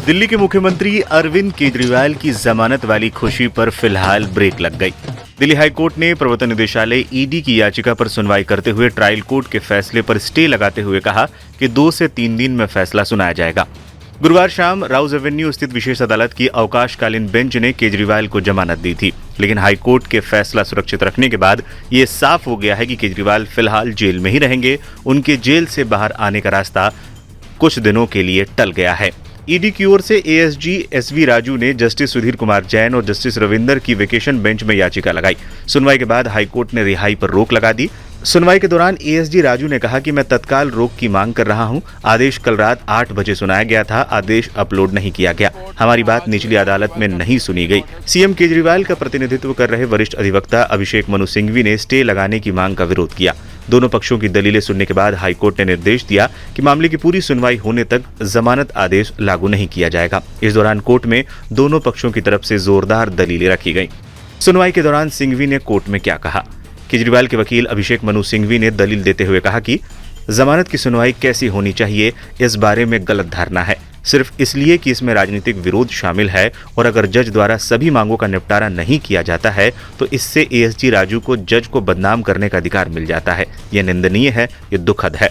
दिल्ली के मुख्यमंत्री अरविंद केजरीवाल की जमानत वाली खुशी पर फिलहाल ब्रेक लग गई। दिल्ली हाईकोर्ट ने प्रवर्तन निदेशालय ईडी की याचिका पर सुनवाई करते हुए ट्रायल कोर्ट के फैसले पर स्टे लगाते हुए कहा कि 2 से 3 दिन में फैसला सुनाया जाएगा। गुरुवार शाम राउज एवेन्यू स्थित विशेष अदालत की अवकाशकालीन बेंच ने केजरीवाल को जमानत दी थी, लेकिन हाईकोर्ट के फैसला सुरक्षित रखने के बाद ये साफ हो गया है कि केजरीवाल फिलहाल जेल में ही रहेंगे। उनके जेल से बाहर आने का रास्ता कुछ दिनों के लिए टल गया है। ईडी की ओर से एएसजी एसवी राजू ने जस्टिस सुधीर कुमार जैन और जस्टिस रविंदर की वेकेशन बेंच में याचिका लगाई। सुनवाई के बाद हाईकोर्ट ने रिहाई पर रोक लगा दी। सुनवाई के दौरान एएसजी राजू ने कहा कि मैं तत्काल रोक की मांग कर रहा हूं। आदेश कल रात 8 बजे सुनाया गया था। आदेश अपलोड नहीं किया गया। हमारी बात निचली अदालत में नहीं सुनी गई। सीएम केजरीवाल का प्रतिनिधित्व कर रहे वरिष्ठ अधिवक्ता अभिषेक मनु सिंघवी ने स्टे लगाने की मांग का विरोध किया। दोनों पक्षों की दलीलें सुनने के बाद हाईकोर्ट ने निर्देश दिया कि मामले की पूरी सुनवाई होने तक जमानत आदेश लागू नहीं किया जाएगा। इस दौरान कोर्ट में दोनों पक्षों की तरफ से जोरदार दलीलें रखी गईं। सुनवाई के दौरान सिंघवी ने कोर्ट में क्या कहा? केजरीवाल के वकील अभिषेक मनु सिंघवी ने दलील देते हुए कहा कि जमानत की सुनवाई कैसी होनी चाहिए, इस बारे में गलत धारणा है, सिर्फ इसलिए कि इसमें राजनीतिक विरोध शामिल है और अगर जज द्वारा सभी मांगों का निपटारा नहीं किया जाता है तो इससे एएसजी राजू को जज को बदनाम करने का अधिकार मिल जाता है। यह निंदनीय है, यह दुखद है।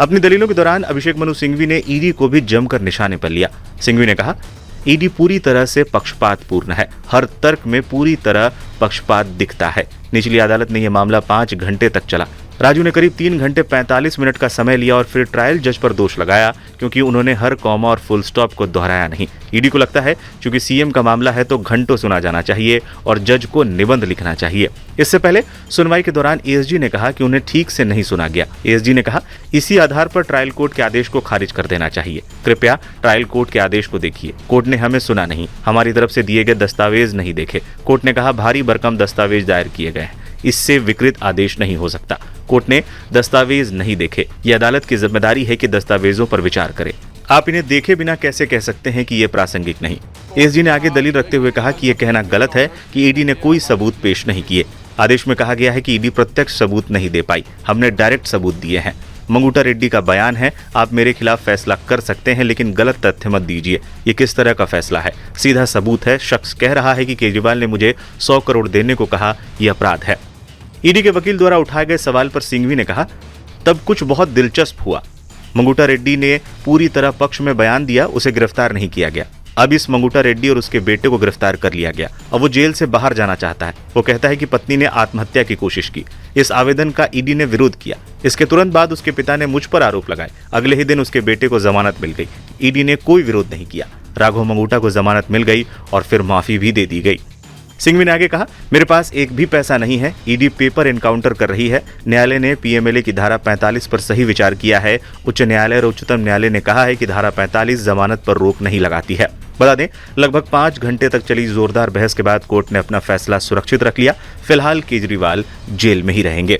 अपनी दलीलों के दौरान अभिषेक मनु सिंघवी ने ईडी को भी जमकर निशाने पर लिया। सिंघवी ने कहा, ईडी पूरी तरह से पक्षपातपूर्ण है, हर तर्क में पूरी तरह पक्षपात दिखता है। निचली अदालत ने यह मामला 5 घंटे तक चला। राजू ने करीब 3 घंटे 45 मिनट का समय लिया और फिर ट्रायल जज पर दोष लगाया क्योंकि उन्होंने हर कॉमा और फुल स्टॉप को दोहराया नहीं। ईडी को लगता है क्योंकि सीएम का मामला है तो घंटों सुना जाना चाहिए और जज को निबंध लिखना चाहिए। इससे पहले सुनवाई के दौरान एएसजी ने कहा कि उन्हें ठीक से नहीं सुना गया। एएसजी ने कहा, इसी आधार पर ट्रायल कोर्ट के आदेश को खारिज कर देना चाहिए। कृपया ट्रायल कोर्ट के आदेश को देखिए। कोर्ट ने हमें सुना नहीं, हमारी तरफ से दिए गए दस्तावेज नहीं देखे। कोर्ट ने कहा, भारी भरकम दस्तावेज दायर किए गए हैं, इससे विकृत आदेश नहीं हो सकता। कोर्ट ने दस्तावेज नहीं देखे। यह अदालत की जिम्मेदारी है कि दस्तावेजों पर विचार करे। आप इन्हें देखे बिना कैसे कह सकते हैं कि यह प्रासंगिक नहीं? एएसजी ने आगे दलील रखते हुए कहा कि यह कहना गलत है कि ईडी ने कोई सबूत पेश नहीं किए। आदेश में कहा गया है कि ईडी प्रत्यक्ष सबूत नहीं दे पाई, हमने डायरेक्ट सबूत दिए हैं। मंगूटा रेड्डी का बयान है, आप मेरे खिलाफ फैसला कर सकते हैं लेकिन गलत तथ्य मत दीजिए। ये किस तरह का फैसला है? सीधा सबूत है। शख्स कह रहा है कि केजरीवाल ने मुझे 100 करोड़ देने को कहा, यह अपराध है। ईडी के वकील द्वारा उठाए गए सवाल पर सिंघवी ने कहा, तब कुछ बहुत दिलचस्प हुआ। मंगूटा रेड्डी ने पूरी तरह पक्ष में बयान दिया, उसे गिरफ्तार नहीं किया गया। अब इस मंगूटा रेड्डी और उसके बेटे को गिरफ्तार कर लिया गया। अब वो जेल से बाहर जाना चाहता है। वो कहता है कि पत्नी ने आत्महत्या की कोशिश की। इस आवेदन का ईडी ने विरोध किया। इसके तुरंत बाद उसके पिता ने मुझ पर आरोप लगाए। अगले ही दिन उसके बेटे को जमानत मिल गई। ईडी ने कोई विरोध नहीं किया। राघव मंगूटा को जमानत मिल गई और फिर माफी भी दे दी गई। सिंघवी ने आगे कहा, मेरे पास एक भी पैसा नहीं है। ईडी पेपर एनकाउंटर कर रही है। न्यायालय ने पीएमएलए की धारा 45 पर सही विचार किया है। उच्च न्यायालय और उच्चतम न्यायालय ने कहा है कि धारा 45 जमानत पर रोक नहीं लगाती है। बता दें, लगभग 5 घंटे तक चली जोरदार बहस के बाद कोर्ट ने अपना फैसला सुरक्षित रख लिया। फिलहाल केजरीवाल जेल में ही रहेंगे।